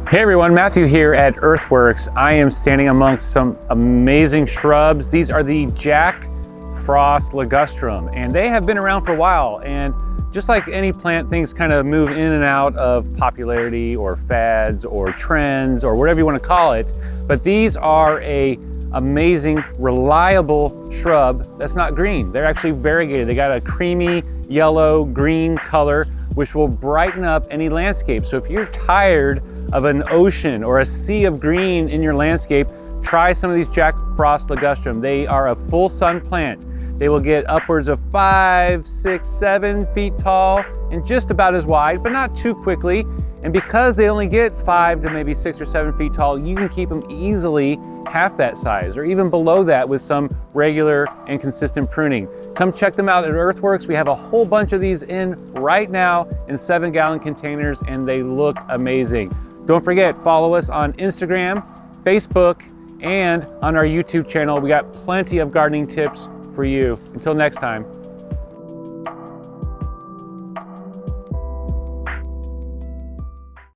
Hey everyone, Matthew here at Earthworks. I am standing amongst some amazing shrubs. These are the Jack Frost Ligustrum, and they have been around for a while. And just like any plant, things kind of move in and out of popularity or fads or trends or whatever you want to call it. But these are a amazing, reliable shrub that's not green. They're actually variegated. They got a creamy yellow green color, which will brighten up any landscape. So if you're tired of an ocean or a sea of green in your landscape, try some of these Jack Frost Ligustrum. They are a full sun plant. They will get upwards of 5, 6, 7 feet tall and just about as wide, but not too quickly. And because they only get 5 to maybe 6 or 7 feet tall, you can keep them easily half that size or even below that with some regular and consistent pruning. Come check them out at Earthworks. We have a whole bunch of these in right now in 7-gallon containers, and they look amazing. Don't forget, follow us on Instagram, Facebook, and on our YouTube channel. We got plenty of gardening tips for you. Until next time.